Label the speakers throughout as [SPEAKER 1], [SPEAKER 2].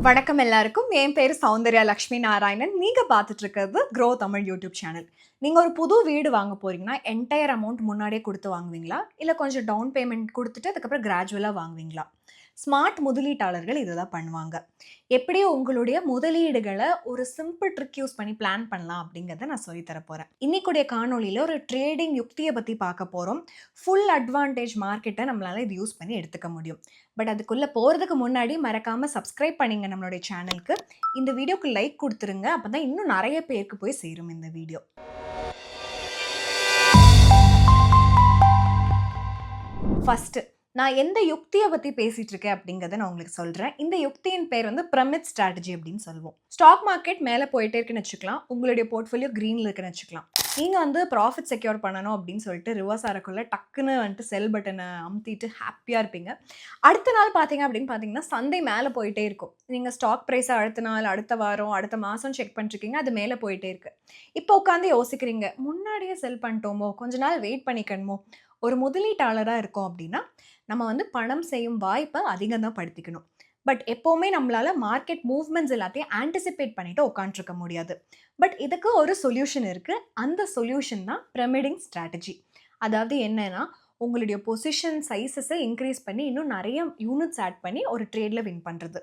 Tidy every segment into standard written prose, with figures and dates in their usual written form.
[SPEAKER 1] வணக்கம் எல்லாருக்கும். என் பேர் சௌந்தர்யா லக்ஷ்மி நாராயணன். நீங்கள் பார்த்துட்டு இருக்கிறது க்ரோ தமிழ் யூடியூப் சேனல். நீங்கள் ஒரு புது வீடு வாங்க போகிறீங்கன்னா என்டையர் அமௌண்ட் முன்னாடியே கொடுத்து வாங்குவீங்களா, இல்லை கொஞ்சம் டவுன் பேமெண்ட் கொடுத்துட்டு அதுக்கப்புறம் கிராஜுவலாக வாங்குவீங்களா? ஸ்மார்ட் முதலீட்டாளர்கள் இதை தான் பண்ணுவாங்க. எப்படி உங்களுடைய முதலீடுகளை ஒரு சிம்பிள் ட்ரிக் யூஸ் பண்ணி பிளான் பண்ணலாம் அப்படிங்கிறத நான் சொல்லித்தர போகிறேன். இன்னைக்குடைய காணொலியில் ஒரு ட்ரேடிங் யுக்தியை பற்றி பார்க்க போகிறோம். ஃபுல் அட்வான்டேஜ் மார்க்கெட்டை நம்மளால் இது யூஸ் பண்ணி எடுத்துக்க முடியும். பட் அதுக்குள்ளே போகிறதுக்கு முன்னாடி மறக்காமல் சப்ஸ்கிரைப் பண்ணிங்க நம்மளுடைய சேனலுக்கு. இந்த வீடியோக்கு லைக் கொடுத்துருங்க, அப்போ தான் இன்னும் நிறைய பேருக்கு போய் சேரும் இந்த வீடியோ. ஃபஸ்ட்டு நான் எந்த யுக்தியை பற்றி பேசிகிட்டு இருக்கேன் அப்படிங்கிறத நான் உங்களுக்கு சொல்கிறேன். இந்த யுக்தியின் பேர் பிரமிட் ஸ்ட்ராட்டஜி அப்படின்னு சொல்லுவோம். ஸ்டாக் மார்க்கெட் மேலே போயிட்டே இருக்குன்னு வச்சுக்கலாம், உங்களுடைய போர்ட்ஃபோலியோ க்ரீனில் இருக்குன்னு வச்சுக்கலாம். நீங்கள் ப்ராஃபிட் செக்யூர் பண்ணணும் அப்படின்னு சொல்லிட்டு ரிவர்ஸ் ஆகிறக்குள்ள டக்குன்னு செல் பட்டனை அமுத்திட்டு ஹாப்பியாக இருப்பீங்க. அடுத்த நாள் பார்த்தீங்கன்னா சந்தை மேலே போயிட்டே இருக்கும். நீங்கள் ஸ்டாக் ப்ரைஸை அடுத்த நாள், அடுத்த வாரம், அடுத்த மாதம் செக் பண்ணிருக்கீங்க, அது மேலே போயிட்டே இருக்கு. இப்போ உட்காந்து யோசிக்கிறீங்க, முன்னாடியே செல் பண்ணிட்டோமோ, கொஞ்ச நாள் வெயிட் பண்ணிக்கணுமோ. ஒரு முதலீட்டாளராக இருக்கோம் அப்படின்னா நம்ம பணம் செய்யும் வாய்ப்பை அதிகம் தான் படுத்திக்கணும். பட் எப்போவுமே நம்மளால் மார்க்கெட் மூவ்மெண்ட்ஸ் எல்லாத்தையும் ஆன்டிசிபேட் பண்ணிட்டு உட்காந்துருக்க முடியாது. பட் இதுக்கு ஒரு சொல்யூஷன் இருக்குது. அந்த சொல்யூஷன் தான் பிரமிடிங் ஸ்ட்ராட்டஜி. அதாவது என்னன்னா, உங்களுடைய பொசிஷன் சைஸஸை இன்க்ரீஸ் பண்ணி இன்னும் நிறைய யூனிட்ஸ் ஆட் பண்ணி ஒரு ட்ரேடில் வின் பண்ணுறது.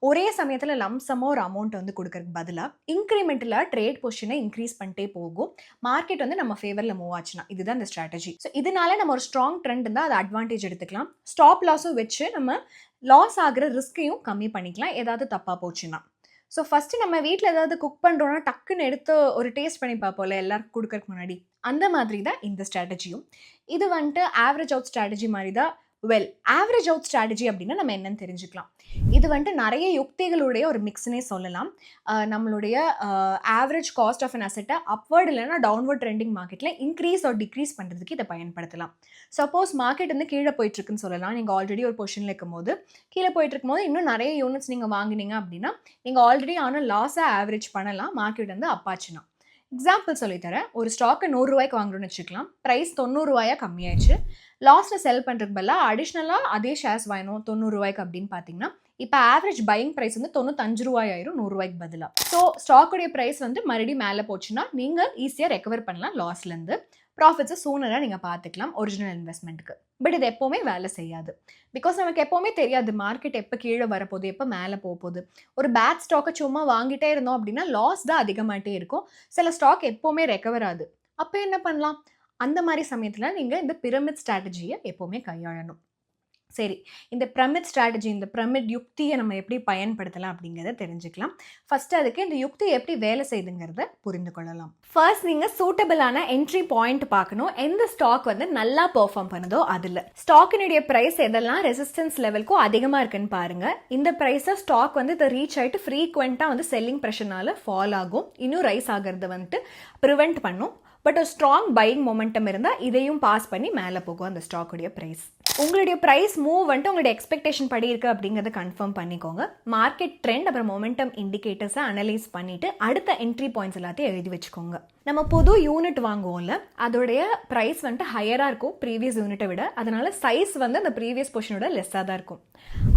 [SPEAKER 1] ஒரே சமயத்தில் லம்சமாக ஒரு அமௌண்ட் கொடுக்கறதுக்கு பதிலாக இன்க்ரிமெண்ட்டில் ட்ரேட் பொசிஷனை இன்க்ரீஸ் பண்ணிட்டே போகும். மார்க்கெட் நம்ம ஃபேவரில் மூவ் ஆச்சுன்னா இதுதான் இந்த ஸ்ட்ராட்டஜி. ஸோ இதனால நம்ம ஒரு ஸ்ட்ராங் ட்ரெண்ட் இருந்தால் அதை அட்வான்டேஜ் எடுத்துக்கலாம். ஸ்டாப் லாஸும் வச்சு நம்ம லாஸ் ஆகிற ரிஸ்கையும் கம்மி பண்ணிக்கலாம் ஏதாவது தப்பாக போச்சுன்னா. ஸோ ஃபஸ்ட்டு நம்ம வீட்டில் ஏதாவது குக் பண்ணுறோன்னா டக்குன்னு எடுத்து ஒரு டேஸ்ட் பண்ணி பார்ப்போம்ல எல்லாருக்கும் கொடுக்கறதுக்கு முன்னாடி. அந்த மாதிரி தான் இந்த ஸ்ட்ராட்டஜியும். இது ஆவரேஜ் அவுட் ஸ்ட்ராட்டஜி மாதிரி தான். ஆவரேஜ் அவுட் ஸ்ட்ராட்டஜி அப்படின்னா நம்ம என்னன்னு தெரிஞ்சுக்கலாம். இது நிறைய யுக்திகளுடைய ஒரு மிக்ஸ்னே சொல்லலாம். நம்மளுடைய ஆவரேஜ் காஸ்ட் ஆஃப் அன் அசெட்டை அப்வர்ட் இல்லைன்னா டவுன்வர்ட் ட்ரெண்டிங் மார்க்கெட்டில் இன்க்ரீஸ் ஆர் டிக்ரீஸ் பண்ணுறதுக்கு இதை பயன்படுத்தலாம். சப்போஸ் மார்க்கெட் கீழே போயிட்டுருக்குன்னு சொல்லலாம். நீங்கள் ஆல்ரெடி ஒரு பொசிஷனில் இருக்கும்போது, கீழே போயிட்டுருக்கும்போது இன்னும் நிறைய யூனிட்ஸ் நீங்கள் வாங்கினீங்க அப்படின்னா நீங்கள் ஆல்ரெடி ஆன லாஸை ஆவரேஜ் பண்ணலாம். மார்க்கெட் அப்பாச்சுன்னா எக்ஸாம்பிள் சொல்லித்தரேன். ஒரு ஸ்டாக்கை 100 ரூபாய்க்கு வாங்குறோன்னு வச்சுக்கலாம். ப்ரைஸ் 90 ரூபாயாக கம்மியாயிடுச்சு. லாஸ்ட்டில் செல் பண்ணுறதுக்கு பதிலாக அடிஷ்னலாக அதே ஷேர்ஸ் வாங்கணும் 90 ரூபாய்க்கு அப்படின்னு பார்த்தீங்கன்னா, இப்போ ஆவரேஜ் பையிங் ப்ரைஸ் 95 ரூபாய் ஆயிரும் 100 ரூபாய்க்கு பதிலாக. ஸோ ஸ்டாக்குடைய ப்ரைஸ் மறுபடியும் மேலே போச்சுன்னா நீங்கள் ஈஸியாக ரெக்கவர் பண்ணலாம் லாஸ்லேருந்து. ப்ராஃபிட்ஸை சூனராக நீங்கள் பார்த்துக்கலாம் ஒரிஜினல் இன்வெஸ்ட்மெண்ட்டுக்கு. பட் இது எப்போவுமே வேலை செய்யாது. பிகாஸ் நமக்கு எப்போவுமே தெரியாது மார்க்கெட் எப்போ கீழே வரப்போகுது, எப்போ மேலே போகுது. ஒரு பேட் ஸ்டாக்கை சும்மா வாங்கிட்டே இருந்தோம் அப்படின்னா லாஸ் தான் அதிகமாகிட்டே இருக்கும். சில ஸ்டாக் எப்போவுமே ரெக்கவர் ஆகுது. அப்போ என்ன பண்ணலாம்? அந்த மாதிரி சமயத்தில் நீங்கள் இந்த பிரமிட் ஸ்ட்ராட்டஜியை எப்போவுமே கையாளணும். சரி, இந்த பிரமிட் ஸ்ட்ராட்டஜி, இந்த பிரமிட் யுக்தியை நம்ம எப்படி பயன்படுத்தலாம் அப்படிங்கிறத தெரிஞ்சுக்கலாம். ஃபஸ்ட்டு அதுக்கு இந்த யுக்தி எப்படி வேலை செய்யுதுங்கிறத புரிந்து கொள்ளலாம். ஃபர்ஸ்ட் நீங்கள் சூட்டபிளான என்ட்ரி பாயிண்ட் பார்க்கணும். எந்த ஸ்டாக் நல்லா பெர்ஃபார்ம் பண்ணுதோ அதில். ஸ்டாக்கினுடைய ப்ரைஸ் எதெல்லாம் ரெசிஸ்டன்ஸ் லெவலுக்கும் அதிகமாக இருக்குன்னு பாருங்கள். இந்த ப்ரைஸை ஸ்டாக் இதை ரீச் ஆகிட்டு ஃப்ரீக்வெண்ட்டாக செல்லிங் ப்ரெஷர்னால ஃபால் ஆகும். இன்னும் ரைஸ் ஆகிறத ப்ரிவெண்ட் பண்ணும். பட் ஒரு ஸ்ட்ராங் பையிங் மொமெண்டம் இருந்தால் இதையும் பாஸ் பண்ணி மேலே போகும் அந்த ஸ்டாக்குடைய ப்ரைஸ். உங்களுடைய ப்ரைஸ் மூவ் உங்களுடைய எக்ஸ்பெக்டேஷன் படி இருக்குது அப்படிங்கிறத கன்ஃபார்ம் பண்ணிக்கோங்க. மார்க்கெட் ட்ரெண்ட் அப்புறம் மொமெண்டம் இண்டிகேட்டர்ஸை அனலைஸ் பண்ணிவிட்டு அடுத்த என்ட்ரி பாயிண்ட்ஸ் எல்லாத்தையும் எழுதி வச்சுக்கோங்க. நம்ம புது யூனிட் வாங்குவோம்ல, அதோடைய ப்ரைஸ் ஹையராக இருக்கும் ப்ரீவியஸ் யூனிட்டை விட. அதனால சைஸ் அந்த ப்ரீவியஸ் பொசிஷனோட லெஸ்ஸாக தான் இருக்கும்.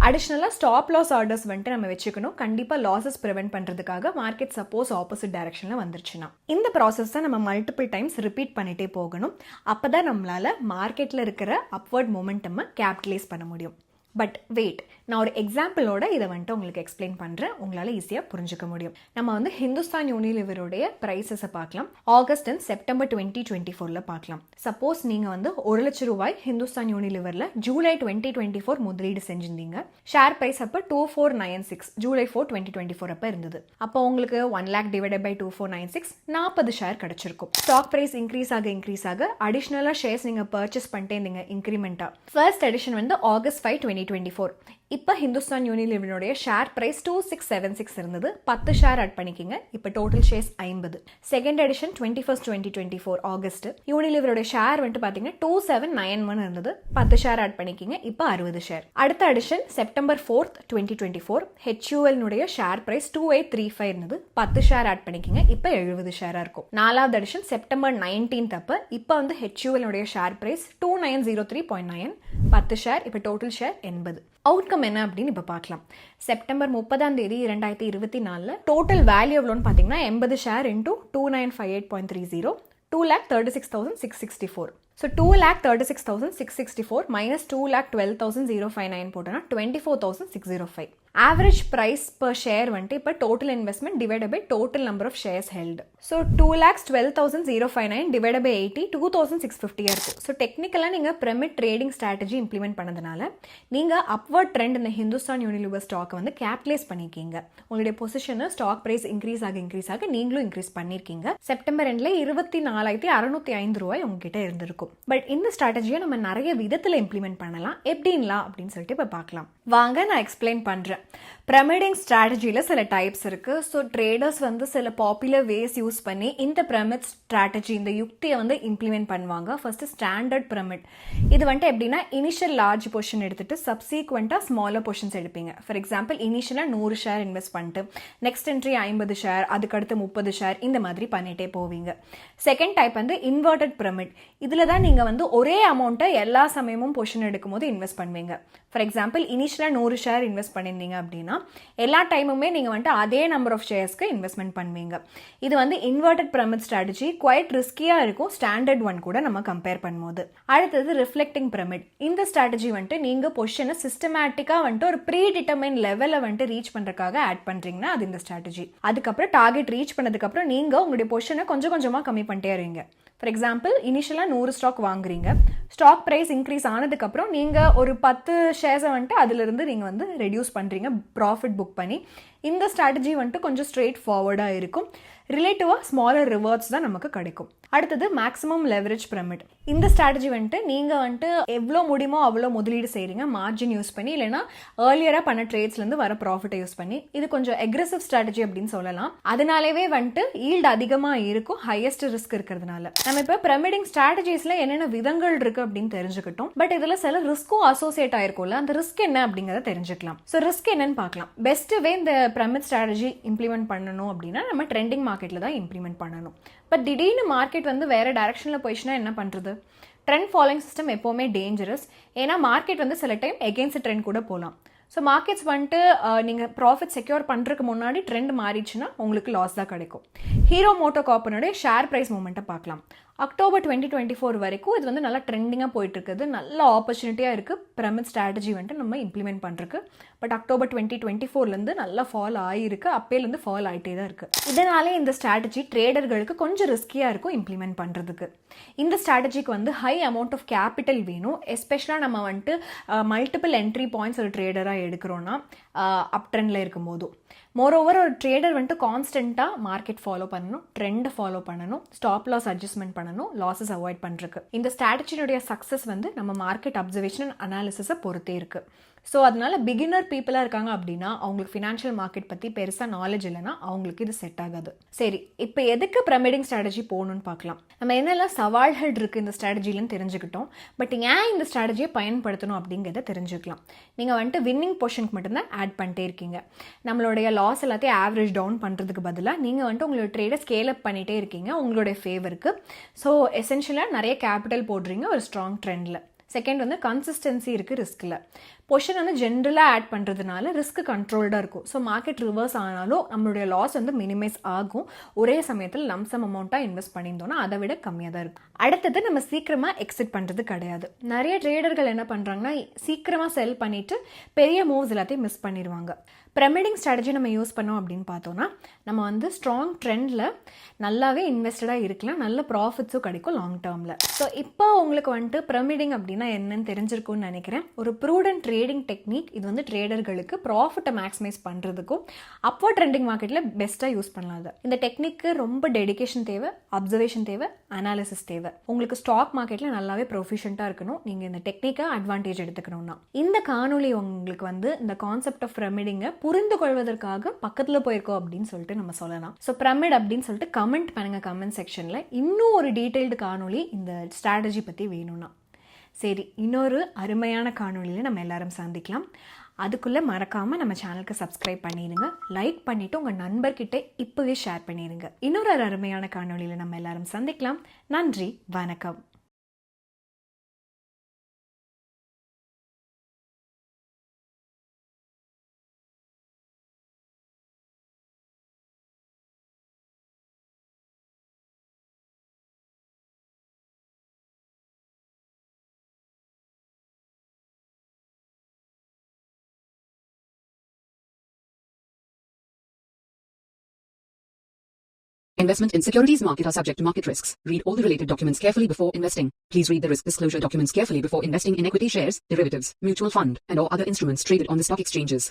[SPEAKER 1] அடிஷ்னலாக ஸ்டாப் லாஸ் ஆர்டர்ஸ் நம்ம வச்சுக்கணும். கண்டிப்பாக லாஸஸ் ப்ரிவென்ட் பண்ணுறதுக்காக மார்க்கெட் சப்போஸ் ஆப்போசிட் டைரக்ஷனில் வந்துருச்சுன்னா. இந்த ப்ராசஸ் தான் நம்ம மல்டிபிள் டைம்ஸ் ரிப்பீட் பண்ணிகிட்டே போகணும். அப்போ தான் நம்மளால் மார்க்கெட்டில் இருக்கிற அப்வர்ட் மொமெண்டமை கேபிட்டலைஸ் பண்ண முடியும். பட் வெயிட், நான் ஒரு எக்ஸாம்பிளோட இதை உங்களுக்கு எக்ஸ்பிளைன் பண்ணுறேன். உங்களால் ஈஸியாக புரிஞ்சுக்க முடியும். நம்ம ஹிந்துஸ்தான் யூனிலிவருடைய ப்ரைஸஸை பார்க்கலாம். ஆகஸ்ட் அண்ட் செப்டம்பர் 2024 பார்க்கலாம். சப்போஸ் நீங்கள் 1 லட்சம் ரூபாய் ஹிந்துஸ்தான் யூனிலிவரில் ஜூலை 2024 முதலீடு செஞ்சிருந்தீங்க. ஷேர் ப்ரைஸ் அப்போ 2496 ஜூலை 4, 2024 அப்போ இருந்தது. அப்போ உங்களுக்கு 1 lakh டிவைடட் பை 2496 40 ஷேர் கிடச்சிருக்கும். ஸ்டாக் ப்ரைஸ் இன்க்ரீஸ் ஆக அடிஷ்னலாக ஷேர்ஸ் நீங்கள் பர்ச்சேஸ் பண்ணிட்டே இருந்தீங்க இன்க்ரிமெண்ட்டாக. First edition August 5, 2024. இப்போ ஹிந்துஸ்தான் யூனிலிவருடைய ஷேர் ப்ரைஸ் 2676 இருந்தது. 10 ஷேர் ஆட் பண்ணிக்கிங்க. இப்போ total shares 50. Second edition 21st, 2024 August யூனிலிவருடைய ஷேர் பார்த்தீங்கன்னா 2791 இருந்தது. 10 ஷேர் ஆட் பண்ணிக்கிங்க. இப்போ 60 ஷேர். அடுத்த edition September 4th, 2024 HUL share price 2835 இருந்தது. 10 ஷேர் ஆட் பண்ணிக்கிங்க. இப்போ 70 ஷேராக இருக்கும். நாலாவது எடிஷன் செப்டம்பர் 19th அப்போ இப்போ ஹெச்யூஎல் ஷேர் ப்ரைஸ் 2903.9 10 ஷேர். இப்போ டோட்டல் ஷேர் 80. அவுட்கம் என்ன அப்படின்னு இப்போ பார்க்கலாம். செப்டம்பர் 30 2024 டோட்டல் வேல்யூ எவ்வளோன்னு பார்த்தீங்கன்னா 80 ஷேர் இன்டூ 2958.30 2,36,664. ஸோ 2,36,664 மைனஸ் 2,12,059 போட்டோன்னா 24,605. ஆவரேஜ் ப்ரைஸ் பர் ஷேர் வந்துட்டு இப்போ total investment divide by total number of shares held. So 2,12,059 divide by 80 2,650 இருக்கும். ஸோ டெக்னிக்கலாக நீங்கள் பிரமிட் ட்ரேடிங் ஸ்ட்ராட்டஜி இம்ப்ளிமெண்ட் பண்ணதுனால நீங்கள் அப்வர்ட் ட்ரெண்ட் இந்த ஹிந்துஸ்தான் யூனிலிவர் ஸ்டாக்கை வந்து கேபிட்டலைஸ் பண்ணியிருக்கீங்க. உங்களுடைய பொசிஷனை ஸ்டாக் ப்ரைஸ் இன்க்ரீஸ் ஆக நீங்களும் இன்க்ரீஸ் பண்ணியிருக்கீங்க. செப்டம்பர் எண்டில் 24,605 ரூபாய் உங்ககிட்ட இருந்திருக்கும். பட் இந்த ஸ்ட்ராட்டஜியை நம்ம நிறைய விதத்தில் இம்ப்ளிமெண்ட் பண்ணலாம். எப்படின்லாம் அப்படின்னு சொல்லிட்டு இப்போ பார்க்கலாம். வாங்க நான் எக்ஸ்பிளைன் பண்ணுறேன். பிரமிடிங் ஸ்ட்ராட்டஜியில் சில டைப்ஸ் இருக்குது. ஸோ ட்ரேடர்ஸ் வந்து சில பாப்புலர் வேஸ் யூஸ் பண்ணி இந்த பிரமிட் ஸ்ட்ராட்டஜி இந்த யுக்தியை வந்து இம்ப்ளிமெண்ட் பண்ணுவாங்க. First standard pyramid. இது வந்துட்டு எப்படின்னா இனிஷியல் லார்ஜ் பொசிஷன் எடுத்துட்டு சப்சீக்வெண்ட்டாக ஸ்மாலர் பொசிஷன்ஸ் எடுப்பீங்க. ஃபார் எக்ஸாம்பிள் இனிஷியலாக 100 ஷேர் இன்வெஸ்ட் பண்ணிட்டு நெக்ஸ்ட் என்ட்ரி 50 ஷேர், அதுக்கடுத்து 30 ஷேர், இந்த மாதிரி பண்ணிட்டே போவீங்க. செகண்ட் டைப் வந்து இன்வெர்டட் பிரமிட். இதில் தான் நீங்கள் வந்து ஒரே அமௌண்ட்டை எல்லா சமயமும் பொசிஷன் எடுக்கும் போது இன்வெஸ்ட் பண்ணுவீங்க. ஃபார் எக்ஸாம்பிள் இனிஷியலாக 100 ஷேர் இன்வெஸ்ட் பண்ணியிருந்தீங்க அப்படின்னா எல்லா டைமுமே நீங்கள் வந்துட்டு அதே நம்பர் ஆஃப் ஷேர்ஸ்க்கு இன்வெஸ்ட்மெண்ட் பண்ணுவீங்க. இது வந்து இன்வெர்டட் பிரமிட் ஸ்ட்ராட்டஜி குவைட் ரிஸ்கியாக இருக்கும் ஸ்டாண்டர்ட் ஒன் கூட நம்ம கம்பேர் பண்ணும்போது. அடுத்தது ரிஃப்ளெக்டிங் பிரமிட். இந்த ஸ்ட்ராட்டஜி வந்துட்டு நீங்கள் பொசிஷனை சிஸ்டமேட்டிக்காக வந்துட்டு ஒரு ப்ரீ டிட்டர்மைன் லெவலை வந்துட்டு ரீச் பண்ணுறதுக்காக ஆட் பண்ணுறீங்கன்னா அது இந்த ஸ்ட்ராட்டஜி. அதுக்கப்புறம் டார்கெட் ரீச் பண்ணதுக்கப்புறம் நீங்கள் உங்களுடைய பொசிஷனை கொஞ்சம் கொஞ்சமாக கம்மி பண்ணிட்டே இருவீங்க. ஃபார் எக்ஸாம்பிள் இனிஷியலாக 100 ஸ்டாக் வாங்குறீங்க. ஸ்டாக் ப்ரைஸ் இன்க்ரீஸ் ஆனதுக்கப்புறம் நீங்கள் ஒரு 10 ஷேர்ஸை வந்துட்டு அதிலிருந்து நீங்கள் வந்து ரெடியூஸ் பண்ணுறீங்க ப்ராஃபிட் புக் பண்ணி. இந்த ஸ்ட்ராட்டஜி வந்துட்டு கொஞ்சம் ஸ்ட்ரெயிட் ஃபார்வர்டாக இருக்கும். ரிலேட்டிவாக ஸ்மாலர் ரிவார்ட்ஸ் தான் நமக்கு கிடைக்கும். அடுத்தது மேக்ஸிமம் லெவரேஜ் பிரமிட். இந்த ஸ்ட்ராட்டஜி வந்துட்டு நீங்கள் வந்துட்டு எவ்வளோ முடியுமோ அவ்வளோ முதலீடு செய்கிறீங்க மார்ஜின் யூஸ் பண்ணி, இல்லைனா ஏர்லியராக பண்ண ட்ரேட்ஸ்லேருந்து வர ப்ராஃபிட்டை யூஸ் பண்ணி. இது கொஞ்சம் அக்ரெசிவ் ஸ்ட்ராட்டஜி அப்படின்னு சொல்லலாம். அதனாலேயே வந்துட்டு ஈல்டு அதிகமாக இருக்கும் ஹையஸ்ட் ரிஸ்க் இருக்கிறதுனால. நம்ம இப்போ பிரமிடிங் ஸ்ட்ராட்டஜிஸில் என்னென்ன விதங்கள் இருக்குது அப்படின்னு தெரிஞ்சுக்கிட்டோம். பட் இதில் சில ரிஸ்க்கும் அசோசியேட் ஆயிருக்கும்ல, அந்த ரிஸ்க் என்ன அப்படிங்கிறத தெரிஞ்சுக்கலாம். ஸோ ரிஸ்க் என்னன்னு பார்க்கலாம். பெஸ்ட் வே இந்த பிரமிட் ஸ்ட்ராட்டஜி இம்ப்ளிமெண்ட் பண்ணணும் அப்படின்னா நம்ம ட்ரெண்டிங் மார்க்கெட்டில் தான் இம்ப்ளிமெண்ட் பண்ணணும். பட் திடீர்னு மார்க்கெட் வந்து வேறு டைரக்ஷனில் போயிடுச்சுன்னா என்ன பண்ணுறது? ட்ரெண்ட் ஃபாலோயிங் சிஸ்டம் எப்போவுமே டேஞ்சரஸ். ஏன்னா மார்க்கெட் வந்து சில டைம் எகெயின்ஸ்ட் ட்ரெண்ட் கூட போகலாம். ஸோ மார்க்கெட்ஸ் வந்துட்டு நீங்கள் ப்ராஃபிட் செக்யூர் பண்ணுறதுக்கு முன்னாடி ட்ரெண்ட் மாறிடுச்சுன்னா உங்களுக்கு லாஸ் தான் கிடைக்கும். ஹீரோ மோட்டோ கார்பனுடைய ஷேர் ப்ரைஸ் மூமெண்ட்டை பார்க்கலாம். அக்டோபர் 2024 வரைக்கும் இது வந்து நல்லா ட்ரெண்டிங்காக போயிட்டு இருக்குது. நல்ல ஆப்பர்ச்சுனிட்டியாக இருக்குது பிரமிட் ஸ்ட்ராட்டஜி வந்துட்டு நம்ம இம்ப்ளிமெண்ட் பண்ணுறதுக்கு. பட் அக்டோபர் 2024 நல்லா ஃபால் ஆகிருக்கு. அப்பேலேருந்து ஃபால் ஆகிட்டே தான் இருக்குது. இதனாலே இந்த ஸ்ட்ராட்டஜி ட்ரேடர்களுக்கு கொஞ்சம் ரிஸ்கியாக இருக்கும் இம்ப்ளிமெண்ட் பண்ணுறதுக்கு. இந்த ஸ்ட்ராட்டஜிக்கு வந்து ஹை அமௌண்ட் ஆஃப் கேபிட்டல் வேணும். எஸ்பெஷலாக நம்ம வந்துட்டு மல்டிபிள் என்ட்ரி பாயிண்ட்ஸ் ஒரு ட்ரேடராக எடுக்கிறோன்னா அப் ட்ரெண்டில் இருக்கும்போதும். மோரோவர் ஒரு ட்ரேடர் வந்துட்டு கான்ஸ்டண்ட்டாக மார்க்கெட் ஃபாலோ பண்ணணும், ட்ரெண்டை ஃபாலோ பண்ணணும், ஸ்டாப் லாஸ் அட்ஜஸ்ட்மெண்ட் பண்ணணும், லாஸஸ் அவாய்ட் பண்ணுறதுக்கு. இந்த ஸ்ட்ராட்டஜினுடைய சக்ஸஸ் வந்து நம்ம மார்க்கெட் அப்சர்வேஷன் அண்ட் அனாலிசிஸை பொறுத்தே இருக்குது. ஸோ அதனால பிகினர் பீப்புளாக இருக்காங்க அப்படின்னா அவங்களுக்கு ஃபினான்ஷியல் மார்க்கெட் பற்றி பெருசாக நாலேஜ் இல்லைன்னா அவங்களுக்கு இது செட் ஆகாது. சரி, இப்போ எதுக்கு பிரமிடிங் ஸ்ட்ராட்டஜி போகணும்னு பார்க்கலாம். நம்ம என்னெல்லாம் சவால்கள் இருக்குது இந்த ஸ்ட்ராட்டஜிலன்னு தெரிஞ்சுக்கிட்டோம். பட் ஏன் இந்த ஸ்ட்ராட்டஜியை பயன்படுத்தணும் அப்படிங்கிறத தெரிஞ்சுக்கலாம். நீங்கள் வந்துட்டு வின்னிங் பொசிஷனுக்கு மட்டும்தான் ஆட் பண்ணிட்டே இருக்கீங்க. நம்மளுடைய லாஸ் எல்லாத்தையும் ஆவரேஜ் டவுன் பண்ணுறதுக்கு பதிலாக நீங்கள் வந்துட்டு உங்களோட ட்ரேடை ஸ்கேல் அப் பண்ணிகிட்டே இருக்கீங்க உங்களுடைய ஃபேவருக்கு. ஸோ எசென்ஷியலாக நிறைய கேபிட்டல் போடுறீங்க ஒரு ஸ்ட்ராங் ட்ரெண்டில். செகண்ட் வந்து கன்சிஸ்டன்சி இருக்குது ரிஸ்கில். பொசிஷன் வந்து ஜென்ரலாக ஆட் பண்ணுறதுனால ரிஸ்க் கண்ட்ரோல்டாக இருக்கும். ஸோ மார்க்கெட் ரிவர்ஸ் ஆனாலும் நம்மளுடைய லாஸ் வந்து மினிமைஸ் ஆகும். ஒரே சமயத்தில் லம்சம் அமௌண்ட்டாக இன்வெஸ்ட் பண்ணியிருந்தோன்னா அதை விட கம்மியாக தான் இருக்கும். அடுத்தது நம்ம சீக்கிரமாக எக்ஸிட் பண்ணுறது கிடையாது. நிறைய ட்ரேடர்கள் என்ன பண்ணுறாங்கன்னா சீக்கிரமாக செல் பண்ணிவிட்டு பெரிய மூவ்ஸ் எல்லாத்தையும் மிஸ் பண்ணிடுவாங்க. பிரமிடிங் ஸ்ட்ராட்டஜி நம்ம யூஸ் பண்ணோம் அப்படின்னு பார்த்தோன்னா நம்ம வந்து ஸ்ட்ராங் ட்ரெண்டில் நல்லாவே இன்வெஸ்டடாக இருக்கலாம், நல்ல ப்ராஃபிட்ஸும் கிடைக்கும் லாங் டேர்மில். ஸோ இப்போ உங்களுக்கு வந்துட்டு பிரமிடிங் அப்படின்னா என்னன்னு தெரிஞ்சிருக்கும்னு நினைக்கிறேன். ஒரு ப்ரூடன்ட் ட்ரேடிங் டெக்னிக். இது வந்து ட்ரேடர்களுக்கு ப்ராஃபிட்டை மேக்ஸிமைஸ் பண்ணுறதுக்கும் அப்வர்ட் ட்ரெண்டிங் மார்க்கெட்டில் பெஸ்ட்டாக யூஸ் பண்ணலாம். இந்த டெக்னிக்கு ரொம்ப டெடிகேஷன் தேவை, அப்சர்வேஷன் தேவை, அனாலிசிஸ் தேவை. உங்களுக்கு ஸ்டாக் மார்க்கெட்டில் நல்லாவே ப்ரொஃபிஷியண்ட்டாக இருக்கணும் நீங்கள் இந்த டெக்னிக்கை அட்வான்டேஜ் எடுத்துக்கணும்னா. இந்த காணொலி உங்களுக்கு வந்து இந்த கான்செப்ட் ஆஃப் பிரமிடிங்கை புரிந்து கொள்வதற்காக பக்கத்தில் போயிருக்கோம் அப்படின்னு சொல்லிட்டு நம்ம சொல்லலாம். ஸோ பிரமிட் அப்படின்னு சொல்லிட்டு கமெண்ட் பண்ணுங்க கமெண்ட் செக்ஷனில். இன்னும் ஒரு டீட்டெயில்டு காணொலி இந்த ஸ்ட்ராட்டஜி பற்றி வேணும்னா. சரி, இன்னொரு அருமையான காணொலியில் நம்ம எல்லாரும் சந்திக்கலாம். அதுக்குள்ளே மறக்காமல் நம்ம சேனலுக்கு சப்ஸ்கிரைப் பண்ணிடுங்க, லைக் பண்ணிவிட்டு உங்கள் நண்பர்கிட்ட இப்போவே ஷேர் பண்ணிடுங்க. இன்னொரு அருமையான காணொலியில் நம்ம எல்லாரும் சந்திக்கலாம். நன்றி, வணக்கம்.
[SPEAKER 2] Investment in securities market are subject to market risks. Read all the related documents carefully before investing. Please read the risk disclosure documents carefully before investing in equity shares, derivatives, mutual fund, and or other instruments traded on the stock exchanges.